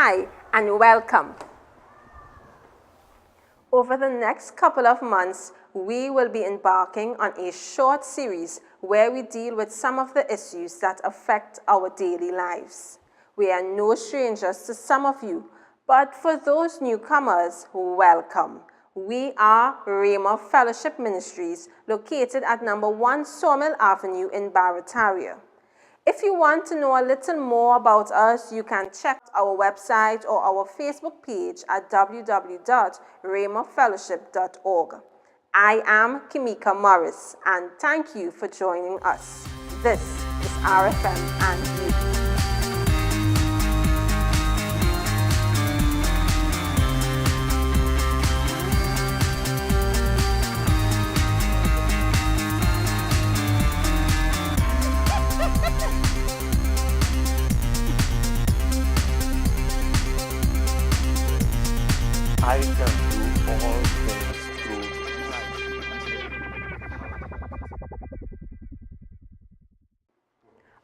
Hi, and welcome. Over the next couple of months, we will be embarking on a short series where we deal with some of the issues that affect our daily lives. We are no strangers to some of you, but for those newcomers, welcome. We are Rhema Fellowship Ministries, located at number 1 Sawmill Avenue in Barataria. If you want to know a little more about us, you can check our website or our Facebook page at www.rhemafellowship.org. I am Kimika Morris, and thank you for joining us. This is RFM and You. I can do all things through Christ.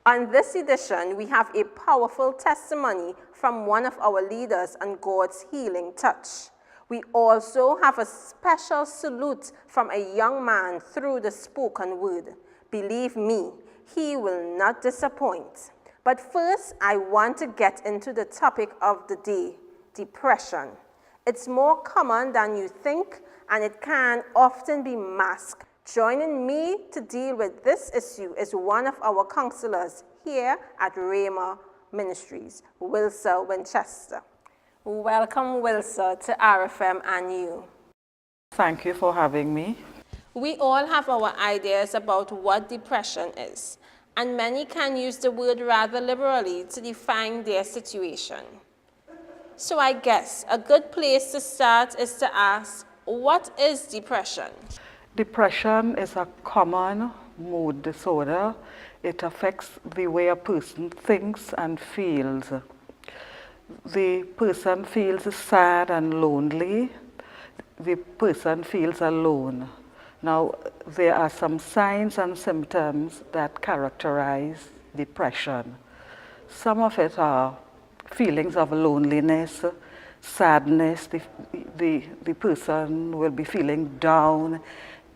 On this edition, we have a powerful testimony from one of our leaders on God's healing touch. We also have a special salute from a young man through the spoken word. Believe me, he will not disappoint. But first, I want to get into the topic of the day, depression. It's more common than you think, and it can often be masked. Joining me to deal with this issue is one of our counselors here at Rhema Ministries, Wilsa Winchester. Welcome, Wilsa, to RFM and You. Thank you for having me. We all have our ideas about what depression is, and many can use the word rather liberally to define their situation. So I guess a good place to start is to ask, what is depression? Depression is a common mood disorder. It affects the way a person thinks and feels. The person feels sad and lonely. The person feels alone. Now, there are some signs and symptoms that characterize depression. Some of it are feelings of loneliness, sadness. The person will be feeling down,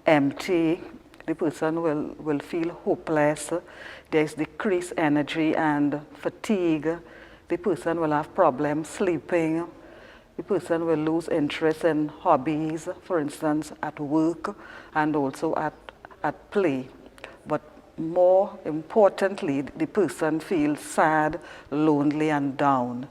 empty. The person will feel hopeless. There's decreased energy and fatigue. The person will have problems sleeping. The person will lose interest in hobbies, for instance, at work and also at play. But more importantly, the person feels sad, lonely, and down.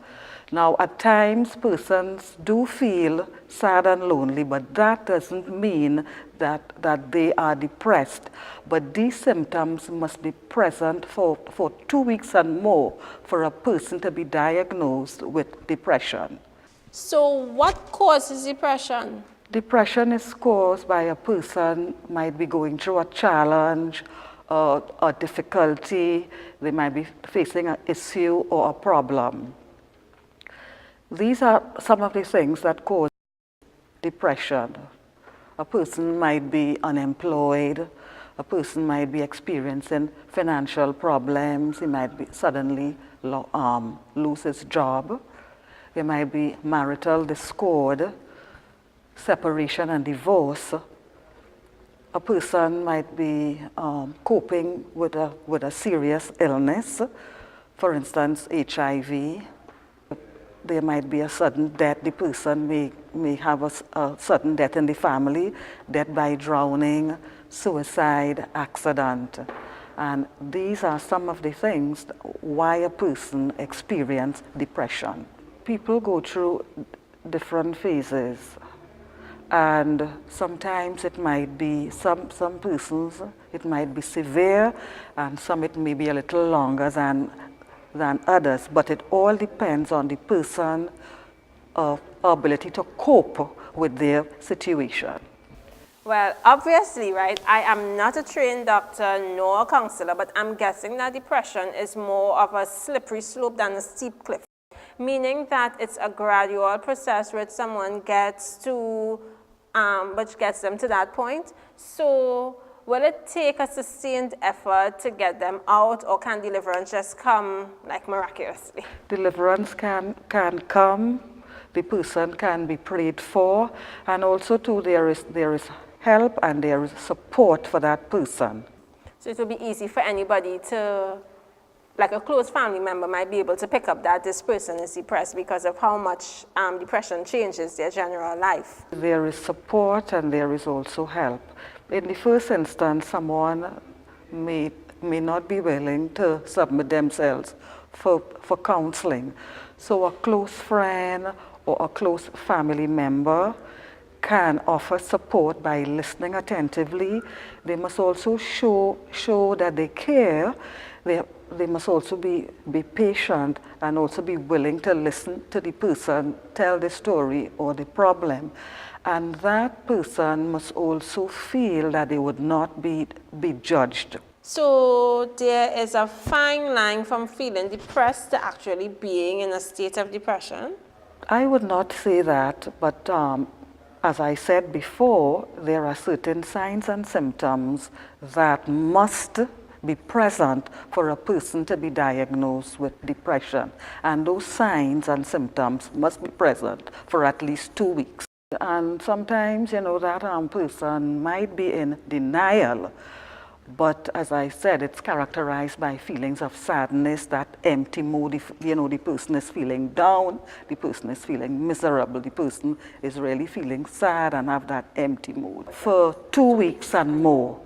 Now, at times, persons do feel sad and lonely, but that doesn't mean that they are depressed. But these symptoms must be present for 2 weeks and more for a person to be diagnosed with depression. So what causes depression? Depression is caused by a person might be going through a challenge, a difficulty. They might be facing an issue or a problem. These are some of the things that cause depression. A person might be unemployed. A person might be experiencing financial problems. He might be suddenly lose his job. There might be marital discord, separation and divorce. A person might be coping with a serious illness, for instance, HIV. There might be a sudden death. The person may have a sudden death in the family, death by drowning, suicide, accident. And these are some of the things why a person experiences depression. People go through different phases. And sometimes it might be, some persons, it might be severe, and some it may be a little longer than others. But it all depends on the person's ability to cope with their situation. Well, obviously, right, I am not a trained doctor nor a counselor, but I'm guessing that depression is more of a slippery slope than a steep cliff, meaning that it's a gradual process where someone gets to, which gets them to that point. So will it take a sustained effort to get them out, or can deliverance just come like miraculously? Deliverance can come, the person can be prayed for, and also too there is help and there is support for that person. So it will be easy for anybody to, like a close family member might be able to pick up that this person is depressed because of how much depression changes their general life. There is support and there is also help. In the first instance, someone may not be willing to submit themselves for counseling. So a close friend or a close family member can offer support by listening attentively. They must also show that they care. They must also be patient and also be willing to listen to the person tell the story or the problem. And that person must also feel that they would not be judged. So there is a fine line from feeling depressed to actually being in a state of depression? I would not say that, but as I said before, there are certain signs and symptoms that must be present for a person to be diagnosed with depression. And those signs and symptoms must be present for at least 2 weeks. And sometimes, that person might be in denial, but as I said, it's characterized by feelings of sadness, that empty mood. The person is feeling down, the person is feeling miserable, the person is really feeling sad and have that empty mood for 2 weeks and more.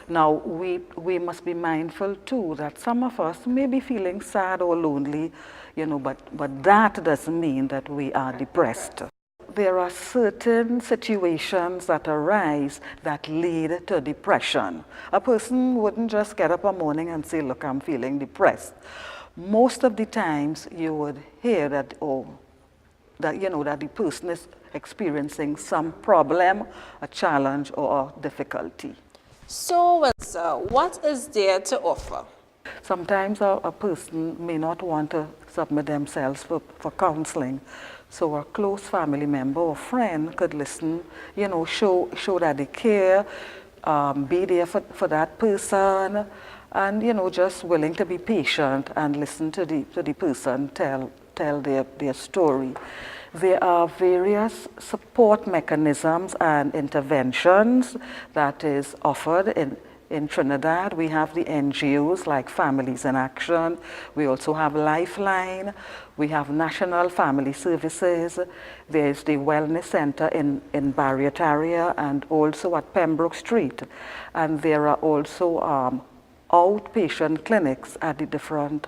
Now, we must be mindful too that some of us may be feeling sad or lonely, but that doesn't mean that we are depressed. There are certain situations that arise that lead to depression. A person wouldn't just get up one morning and say, look, I'm feeling depressed. Most of the times you would hear that the person is experiencing some problem, a challenge, or a difficulty. So, well, sir, what is there to offer? Sometimes a person may not want to submit themselves for counseling. So a close family member or friend could listen, show that they care, be there for that person, and just willing to be patient and listen to the person tell their story. There are various support mechanisms and interventions that is offered in Trinidad. We have the NGOs like Families in Action. We also have Lifeline. We have National Family Services. There's the Wellness Center in Barriataria and also at Pembroke Street. And there are also outpatient clinics at the different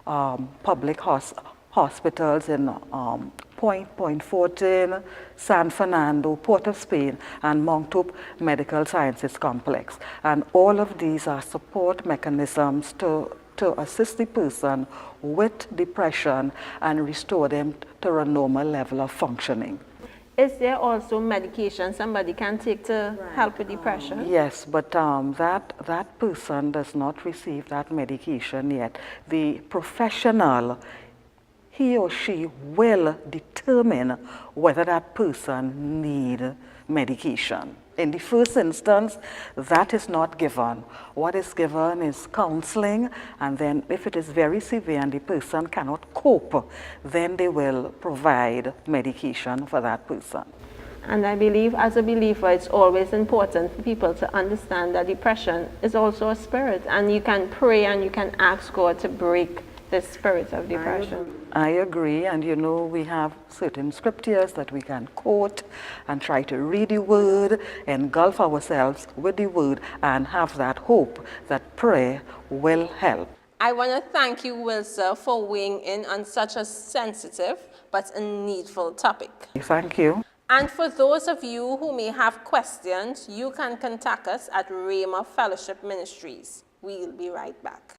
public hospitals in Point 14, San Fernando, Port of Spain, and Monctop Medical Sciences Complex. And all of these are support mechanisms to assist the person with depression and restore them to a normal level of functioning. Is there also medication somebody can take to help with depression? Yes, but that person does not receive that medication yet. The professional, he or she will determine whether that person needs medication. In the first instance, that is not given. What is given is counseling, and then if it is very severe and the person cannot cope, then they will provide medication for that person. And I believe, as a believer, it's always important for people to understand that depression is also a spirit, and you can pray and you can ask God to break the spirit of depression. I agree, and we have certain scriptures that we can quote and try to read the word, engulf ourselves with the word, and have that hope that prayer will help. I want to thank you, Wilson, for weighing in on such a sensitive but a needful topic. Thank you. And for those of you who may have questions, you can contact us at Rhema Fellowship Ministries. We'll be right back.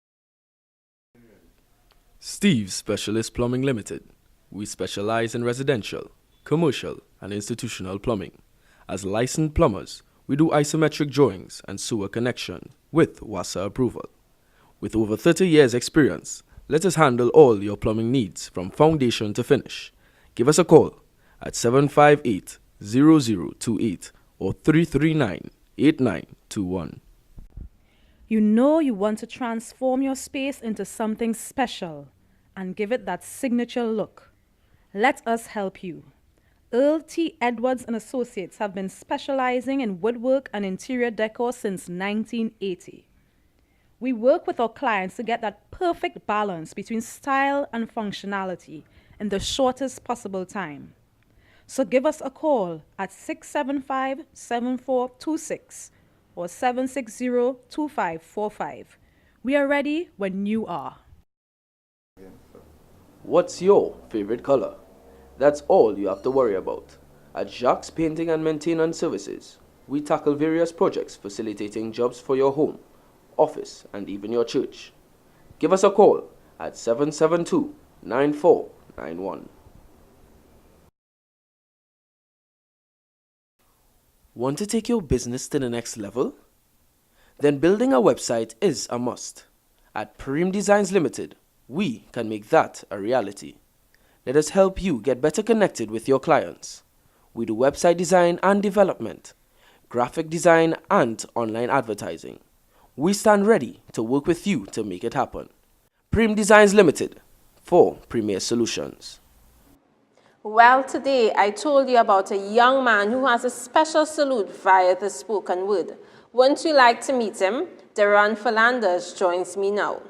Steve's Specialist Plumbing Limited. We specialize in residential, commercial, and institutional plumbing. As licensed plumbers, we do isometric drawings and sewer connection with WASA approval. With over 30 years experience, let us handle all your plumbing needs from foundation to finish. Give us a call at 758-0028 or 339-8921. You know you want to transform your space into something special and give it that signature look. Let us help you. Earl T. Edwards and Associates have been specializing in woodwork and interior decor since 1980. We work with our clients to get that perfect balance between style and functionality in the shortest possible time. So give us a call at 675-7426 or 760-2545. We are ready when you are. What's your favorite color? That's all you have to worry about. At Jacques Painting and Maintenance Services, we tackle various projects facilitating jobs for your home, office, and even your church. Give us a call at 772-9491. Want to take your business to the next level? Then building a website is a must. At Prim Designs Limited, we can make that a reality. Let us help you get better connected with your clients. We do website design and development, graphic design, and online advertising. We stand ready to work with you to make it happen. Prim Designs Limited for premier solutions. Well, today I told you about a young man who has a special salute via the spoken word. Wouldn't you like to meet him? Daron Philanders joins me now.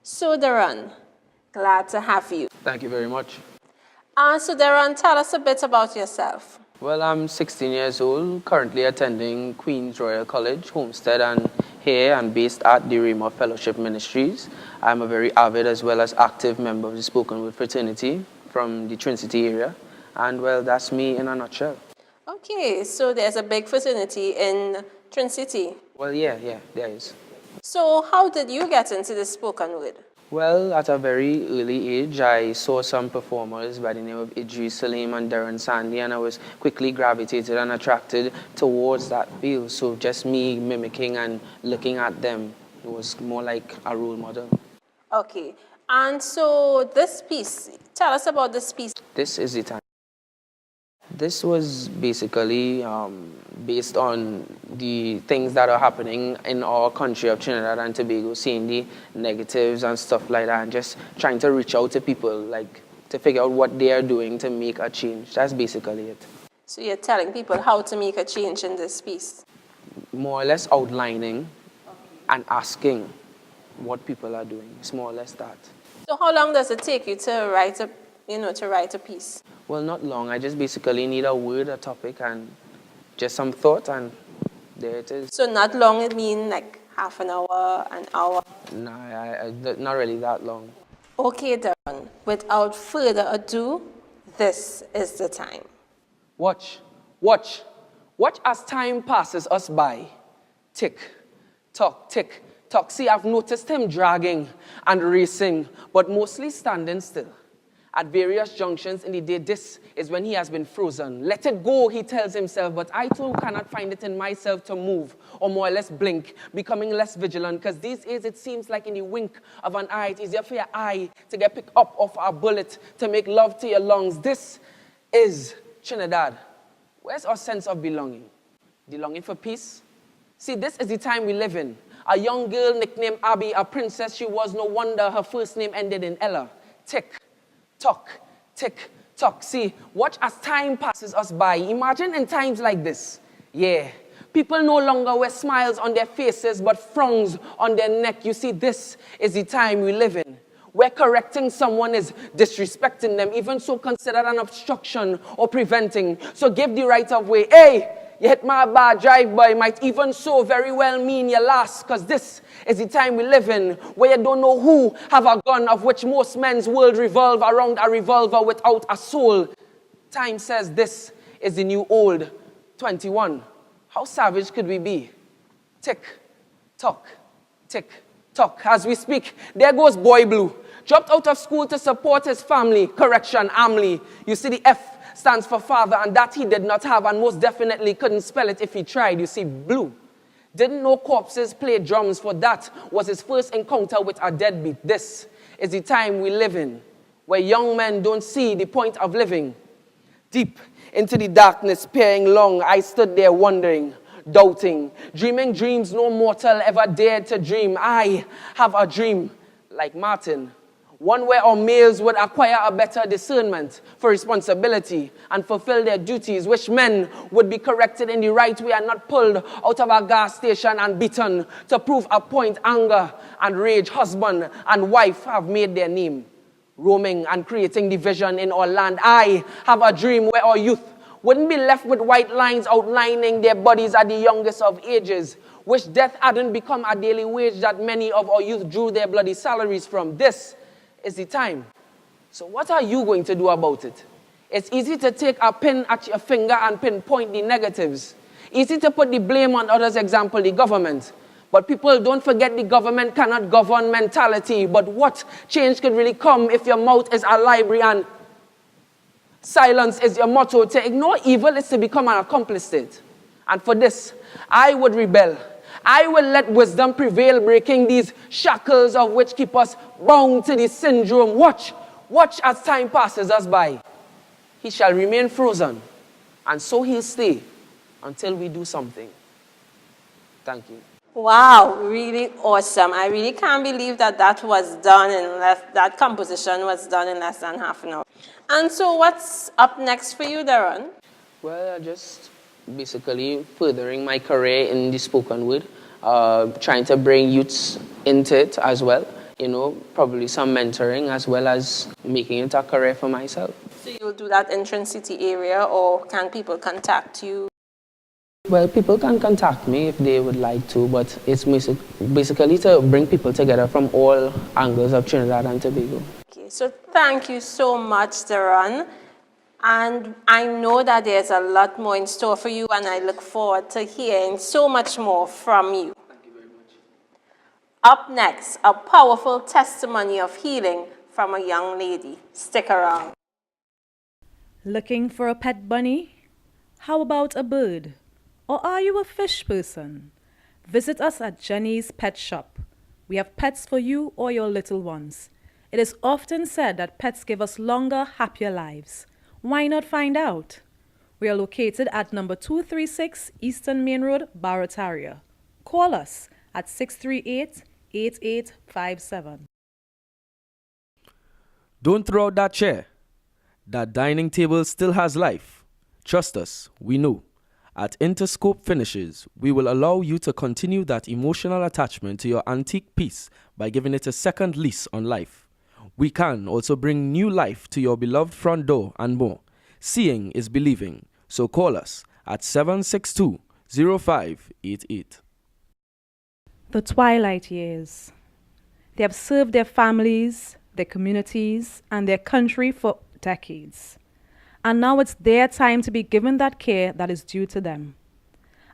So Daron, glad to have you. Thank you very much. So Daron, tell us a bit about yourself. Well, I'm 16 years old, currently attending Queen's Royal College, Homestead, and here I'm based at the Rhema Fellowship Ministries. I'm a very avid as well as active member of the Spoken Word fraternity from the Trinity area. And well, that's me in a nutshell. Okay, so there's a big fraternity in Trinity. Well, yeah, there is. So how did you get into the spoken word? Well, at a very early age, I saw some performers by the name of Idris Salim and Darren Sandy, and I was quickly gravitated and attracted towards that field. So just me mimicking and looking at them, it was more like a role model. Okay, and so this piece, tell us about this piece. This is the time. This was basically based on the things that are happening in our country of Trinidad and Tobago, seeing the negatives and stuff like that, and just trying to reach out to people, like to figure out what they are doing to make a change. That's basically it. So you're telling people how to make a change in this piece? More or less outlining and asking what people are doing. It's more or less that. So how long does it take you to write a piece? Well, not long. I just basically need a word, a topic, and just some thought, and there it is. So not long, it means like half an hour, an hour? No, not really that long. Okay, Darren, without further ado, this is the time. Watch as time passes us by. Tick, tock, tick, tock. See, I've noticed him dragging and racing, but mostly standing still. At various junctions in the day, this is when he has been frozen. Let it go, he tells himself, but I too cannot find it in myself to move, or more or less blink, becoming less vigilant, because these days it seems like in the wink of an eye, it's easier for your eye to get picked up off a bullet, to make love to your lungs. This is Trinidad. Where's our sense of belonging? The longing for peace? See, this is the time we live in. A young girl nicknamed Abby, a princess she was, no wonder her first name ended in Ella. Tick. Talk, tick, tock. See, watch as time passes us by. Imagine in times like this. Yeah, people no longer wear smiles on their faces, but frowns on their neck. You see, this is the time we live in, where correcting someone is disrespecting them, even so considered an obstruction or preventing. So give the right of way. Hey, you hit my bad drive-by, might even so very well mean your last, because this is the time we live in, where you don't know who have a gun, of which most men's world revolve around a revolver without a soul. Time says this is the new old 21. How savage could we be? Tick, tock, tick, tock. As we speak, there goes Boy Blue, dropped out of school to support his family. Correction, Amly. You see, the F stands for father, and that he did not have, and most definitely couldn't spell it if he tried. You see, Blue didn't know corpses play drums, for that was his first encounter with a deadbeat. This is the time we live in, where young men don't see the point of living. Deep into the darkness, peering long, I stood there wondering, doubting, dreaming dreams no mortal ever dared to dream. I have a dream like Martin, one where our males would acquire a better discernment for responsibility and fulfill their duties, which men would be corrected in the right way and not pulled out of a gas station and beaten to prove a point. Anger and rage, husband and wife have made their name, roaming and creating division in our land. I have a dream where our youth wouldn't be left with white lines outlining their bodies at the youngest of ages, which death hadn't become a daily wage that many of our youth drew their bloody salaries from. This is the time. So what are you going to do about it? It's easy to take a pin at your finger and pinpoint the negatives. Easy to put the blame on others, example, the government. But people, don't forget the government cannot govern mentality. But what change could really come if your mouth is a library and silence is your motto? To ignore evil is to become an accomplice to it. And for this, I would rebel. I will let wisdom prevail, breaking these shackles of which keep us bound to the syndrome. Watch as time passes us by. He shall remain frozen, and so he'll stay until we do something. Thank you. Wow, really awesome. I really can't believe that was done that composition was done in less than half an hour. And so what's up next for you, Darren? Well, just basically furthering my career in the spoken word, trying to bring youths into it as well, probably some mentoring as well as making it a career for myself. So you'll do that in Trinity area, or can people contact you? Well, people can contact me if they would like to, but it's basically to bring people together from all angles of Trinidad and Tobago. Okay, so thank you so much, Darren. And I know that there's a lot more in store for you, and I look forward to hearing so much more from you. Thank you very much. Up next, a powerful testimony of healing from a young lady. Stick around. Looking for a pet bunny? How about a bird? Or are you a fish person? Visit us at Jenny's Pet Shop. We have pets for you or your little ones. It is often said that pets give us longer, happier lives. Why not find out? We are located at number 236 Eastern Main Road, Barataria. Call us at 638-8857. Don't throw out that chair. That dining table still has life. Trust us, we know. At Interscope Finishes, we will allow you to continue that emotional attachment to your antique piece by giving it a second lease on life. We can also bring new life to your beloved front door and more. Seeing is believing, so call us at 762-0588. The twilight years. They have served their families, their communities, and their country for decades. And now it's their time to be given that care that is due to them.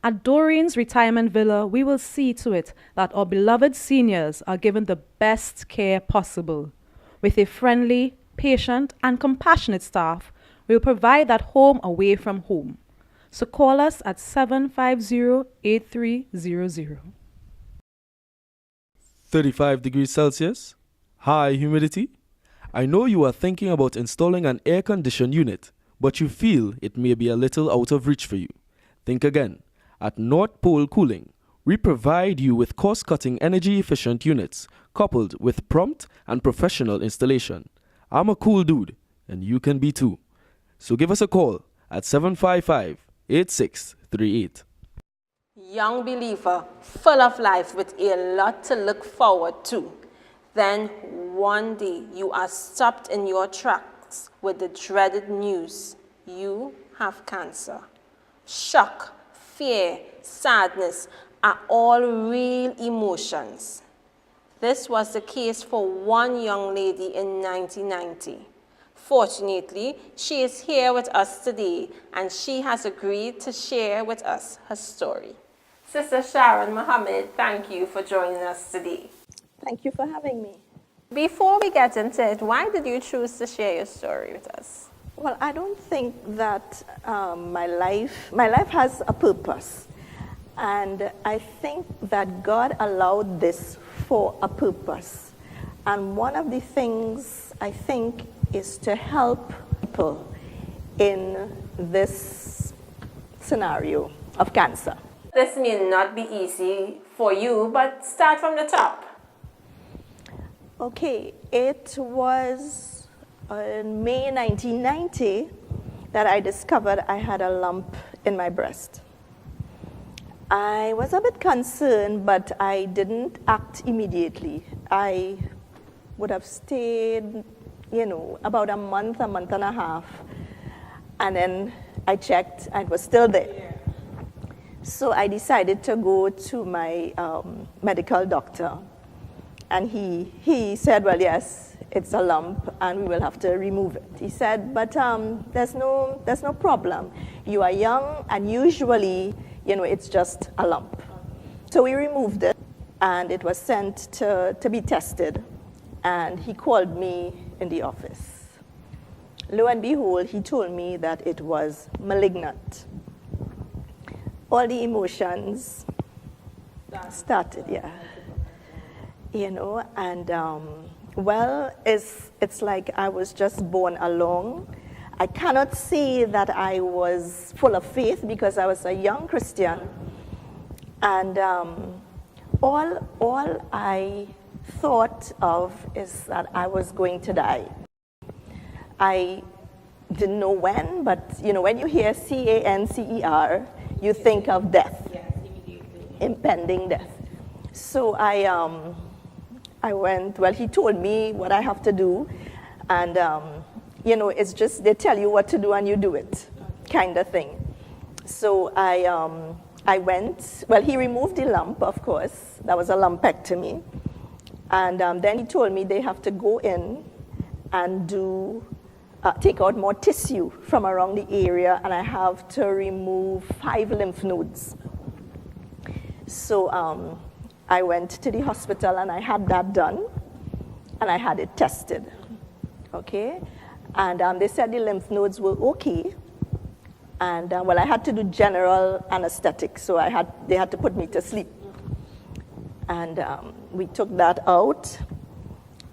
At Doreen's Retirement Villa, we will see to it that our beloved seniors are given the best care possible. With a friendly, patient, and compassionate staff, we will provide that home away from home. So call us at 750-8300. 35 degrees Celsius, high humidity. I know you are thinking about installing an air-conditioned unit, but you feel it may be a little out of reach for you. Think again. At North Pole Cooling, we provide you with cost-cutting energy-efficient units coupled with prompt and professional installation. I'm a cool dude, and you can be too. So give us a call at 755-8638. Young believer, full of life with a lot to look forward to. Then one day you are stopped in your tracks with the dreaded news: you have cancer. Shock, fear, sadness are all real emotions. This was the case for one young lady in 1990. Fortunately, she is here with us today, and she has agreed to share with us her story. Sister Sharon Mohammed, thank you for joining us today. Thank you for having me. Before we get into it, why did you choose to share your story with us? Well, I don't think that my life has a purpose. And I think that God allowed this for a purpose. And one of the things I think is to help people in this scenario of cancer. This may not be easy for you, but start from the top. Okay, it was in May 1990 that I discovered I had a lump in my breast. I was a bit concerned, but I didn't act immediately. I would have stayed, about a month and a half, and then I checked and it was still there. So I decided to go to my medical doctor, and he said, well, yes, it's a lump and we will have to remove it. He said, but there's no problem. You are young and usually, it's just a lump. So we removed it and it was sent to be tested, and he called me in the office. Lo and behold, he told me that it was malignant. All the emotions started, yeah. And it's like I was just born along. I cannot say that I was full of faith because I was a young Christian. And all I thought of is that I was going to die. I didn't know when, but when you hear cancer, you think of death, impending death. So I went, well, he told me what I have to do, and it's just they tell you what to do and you do it, kind of thing. So I went, well, he removed the lump, of course. That was a lumpectomy. And then he told me they have to go in and take out more tissue from around the area, and I have to remove 5 lymph nodes. So I went to the hospital and I had that done, and I had it tested, okay? And they said the lymph nodes were okay. And well, I had to do general anesthetic, so they had to put me to sleep. And we took that out,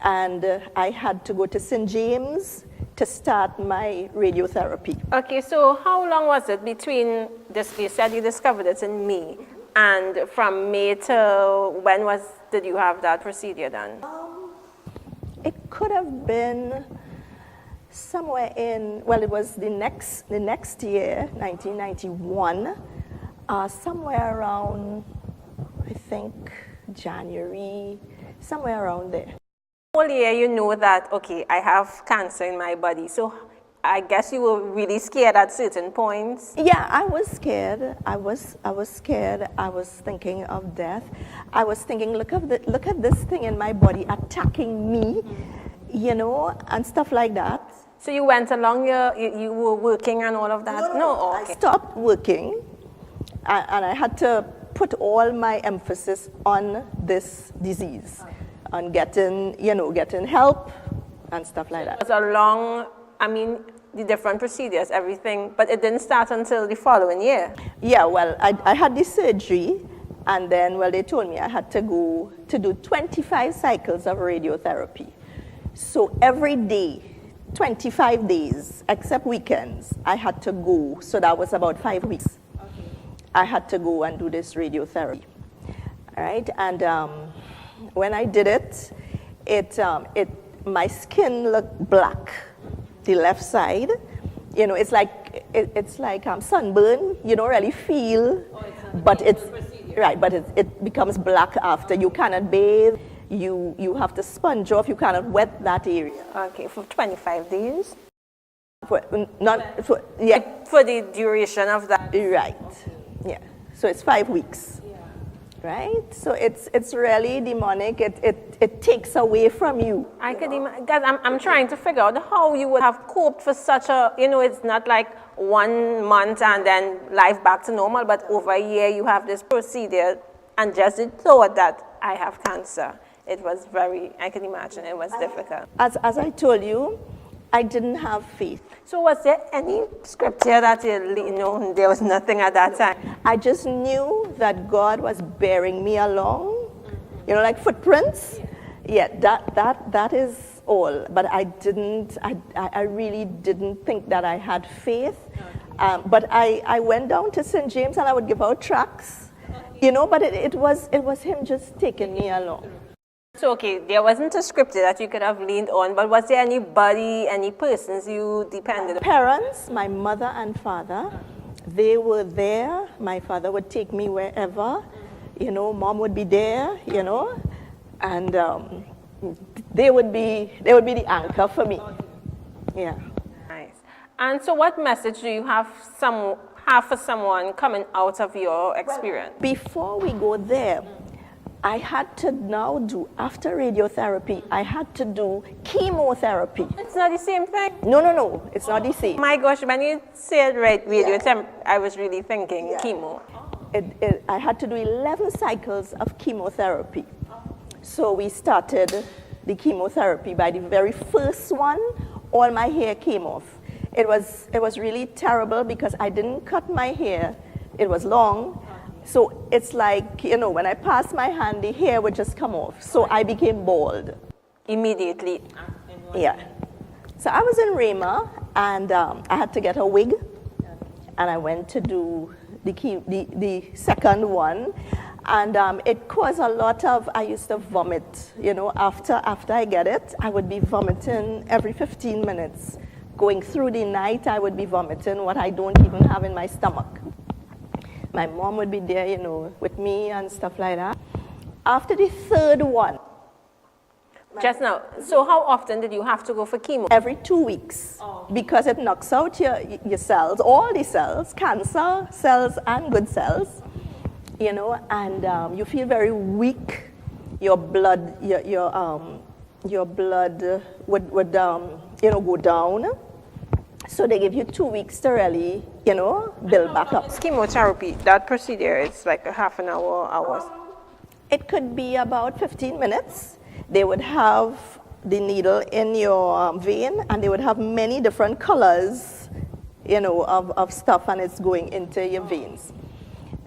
and I had to go to St. James to start my radiotherapy. Okay, so how long was it between this? You said you discovered it in May, and from May to when did you have that procedure done? It could have been somewhere in, well, it was the next year, 1991, somewhere around, I think, January, somewhere around there. Whole year you know that, okay, I have cancer in my body. So I guess you were really scared at certain points. Yeah, I was scared. I was scared. I was thinking of death. I was thinking, look at this thing in my body attacking me, and stuff like that. So you went along, you were working and all of that? No, okay. I stopped working, and I had to put all my emphasis on this disease, on getting help and stuff like that. It was a long, the different procedures, everything, but it didn't start until the following year. Yeah, well, I had the surgery, and then, well, they told me I had to go to do 25 cycles of radiotherapy. So every day, 25 days, except weekends, I had to go. So that was about 5 weeks. Okay. I had to go and do this radiotherapy. All right, and when I did it, my skin looked black, the left side. It's like sunburn. You don't really feel, but it's right. But it becomes black after. You cannot bathe. You have to sponge off. You cannot wet that area. Okay, for 25 days. For the duration of that. Right. Okay. Yeah. So it's 5 weeks. Yeah. Right. So it's really demonic. It takes away from you. I could imagine. I'm trying to figure out how you would have coped for such a. It's not like 1 month and then life back to normal, but over a year you have this procedure, and just the thought that I have cancer. It was I can imagine it was difficult. As I told you, I didn't have faith. So was there any scripture that there was nothing at that time? I just knew that God was bearing me along, like footprints. Yeah, that is all. But I really didn't think that I had faith. But I went down to St. James and I would give out tracts. But it was him just taking me along. So, okay, there wasn't a scripture that you could have leaned on, but was there anybody, any persons you depended on? Parents, my mother and father, they were there. My father would take me wherever. Mom would be there, and they would be the anchor for me. Yeah. Nice. And so what message do you have for someone coming out of your experience? Before we go there, I had to now do, after radiotherapy, I had to do chemotherapy. It's not the same thing? No, it's not the same. My gosh, when you said radiotherapy, I was really thinking chemo. I had to do 11 cycles of chemotherapy. So we started the chemotherapy. By the very first one, all my hair came off. It was really terrible because I didn't cut my hair. It was long. So it's like, when I passed my hand, the hair would just come off. So I became bald. Immediately? Yeah. So I was in Rhema, and I had to get a wig. And I went to do the second one. And it caused a lot of, I used to vomit. After I get it, I would be vomiting every 15 minutes. Going through the night, I would be vomiting what I don't even have in my stomach. My mom would be there, with me and stuff like that. After the third one. Just now, so how often did you have to go for chemo? Every 2 weeks. Because it knocks out your cells, all the cells, cancer cells and good cells, and you feel very weak. Your blood, your blood would go down. So they give you 2 weeks to really, build back up. Chemotherapy, that procedure is like a half an hour, hours. It could be about 15 minutes. They would have the needle in your vein, and they would have many different colors, of stuff, and it's going into your veins,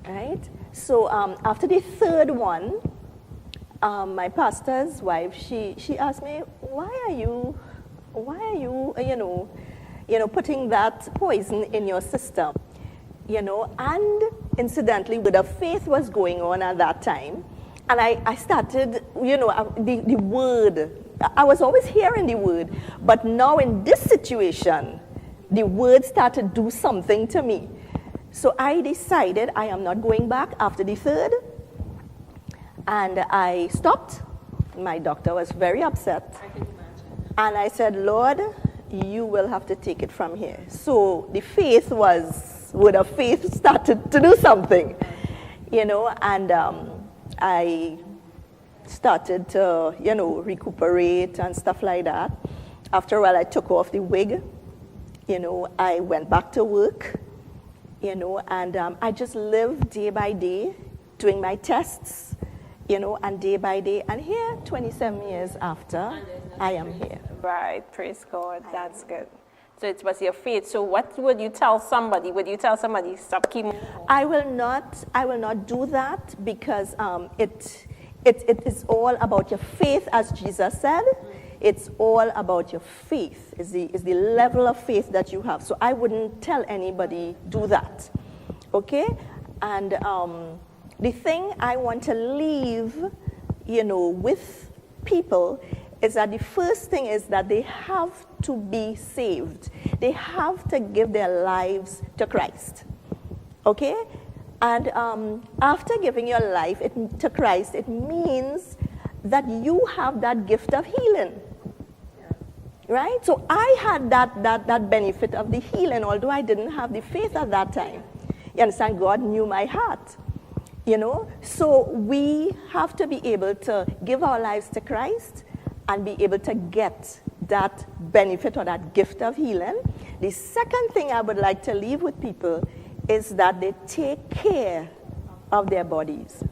right? So after the third one, my pastor's wife, she asked me, why are you, putting that poison in your system, and incidentally, the faith was going on at that time, and I started, the word, I was always hearing the word, but now in this situation, the word started to do something to me. So I decided I am not going back after the third, and I stopped. My doctor was very upset. I can imagine. And I said, Lord, you will have to take it from here. So the faith faith started to do something, and I started to, recuperate and stuff like that. After a while, I took off the wig, I went back to work, and I just lived day by day, doing my tests, and day by day. And here, 27 years after, I am here. Right, praise God, that's good. So it was your faith. So what would you tell somebody? Would you tell somebody, stop chemo? I will not do that, because it is all about your faith, as Jesus said. It's all about your faith. Is the level of faith that you have. So I wouldn't tell anybody do that, okay? And the thing I want to leave, with people is that the first thing is that they have to be saved. They have to give their lives to Christ, okay? And after giving your life to Christ, it means that you have that gift of healing, right? So I had that benefit of the healing, although I didn't have the faith at that time. You understand? God knew my heart, So we have to be able to give our lives to Christ and be able to get that benefit or that gift of healing. The second thing I would like to leave with people is that they take care of their bodies.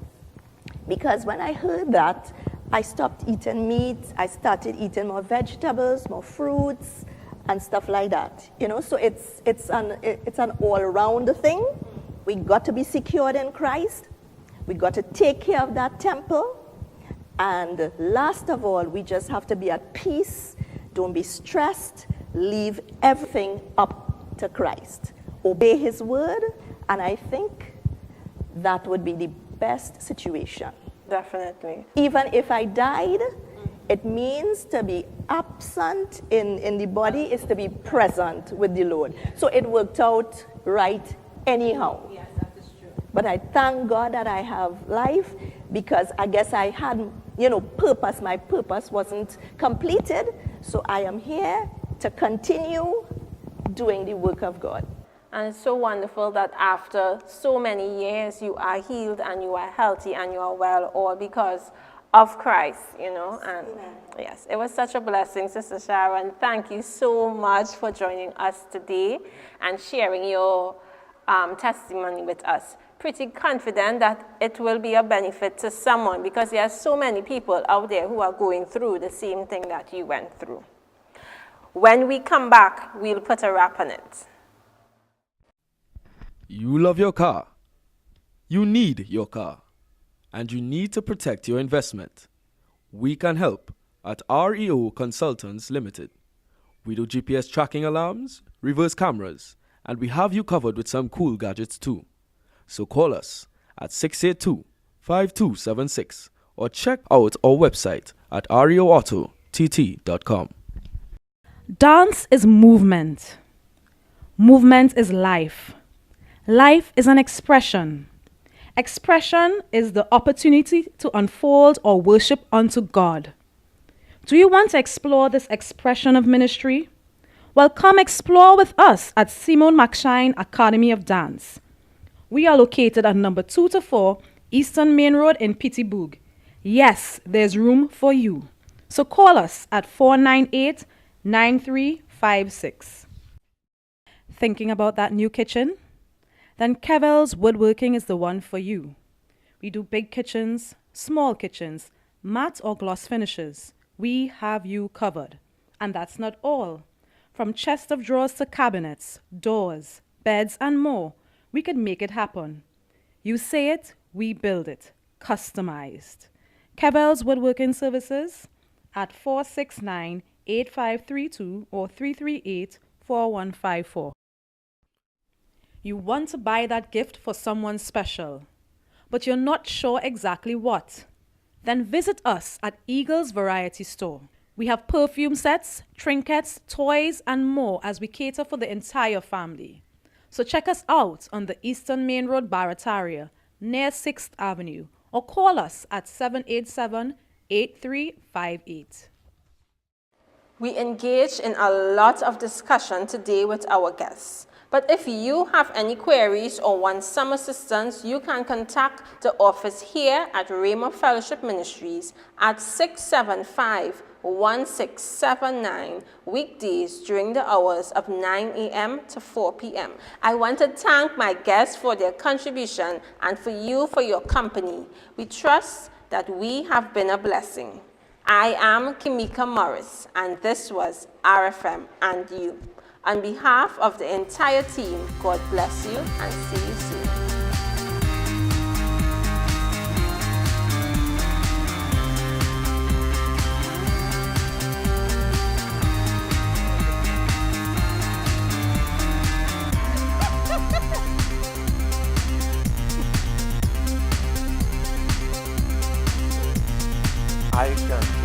Because when I heard that, I stopped eating meat. I started eating more vegetables, more fruits, and stuff like that. So it's an all-around thing. We got to be secured in Christ. We got to take care of that temple. And last of all, we just have to be at peace. Don't be stressed. Leave everything up to Christ. Obey his word, and I think that would be the best situation. Definitely. Even if I died, it means to be absent in the body is to be present with the Lord. So it worked out right anyhow. Yes, that is true. But I thank God that I have life, because I guess I had, purpose. My purpose wasn't completed. So I am here to continue doing the work of God. And it's so wonderful that after so many years, you are healed and you are healthy and you are well, all because of Christ, And yes, it was such a blessing, Sister Sharon. Thank you so much for joining us today and sharing your testimony with us. Pretty confident that it will be a benefit to someone, because there are so many people out there who are going through the same thing that you went through. When we come back, we'll put a wrap on it. You love your car. You need your car. And you need to protect your investment. We can help at REO Consultants Limited. We do GPS tracking alarms, reverse cameras, and we have you covered with some cool gadgets too. So call us at 682-5276 or check out our website at reoautot.com. Dance is movement. Movement is life. Life is an expression. Expression is the opportunity to unfold or worship unto God. Do you want to explore this expression of ministry? Well, come explore with us at Simone McShine Academy of Dance. We are located at number 2-4 Eastern Main Road in Pittsburgh. Yes, there's room for you. So call us at 498-9356. Thinking about that new kitchen? Then Kevel's Woodworking is the one for you. We do big kitchens, small kitchens, matte or gloss finishes. We have you covered. And that's not all. From chest of drawers to cabinets, doors, beds, and more, we can make it happen. You say it, we build it. Customized. Kevel's Woodworking Services at 469-8532 or 338-4154. You want to buy that gift for someone special, but you're not sure exactly what? Then visit us at Eagle's Variety Store. We have perfume sets, trinkets, toys, and more as we cater for the entire family. So check us out on the Eastern Main Road, Barataria, near 6th Avenue, or call us at 787-8358. We engaged in a lot of discussion today with our guests. But if you have any queries or want some assistance, you can contact the office here at Rhema Fellowship Ministries at 675-1679 weekdays during the hours of 9 a.m. to 4 p.m. I want to thank my guests for their contribution and for you for your company. We trust that we have been a blessing. I am Kimika Morris, and this was RFM and You. On behalf of the entire team, God bless you and see you soon. I can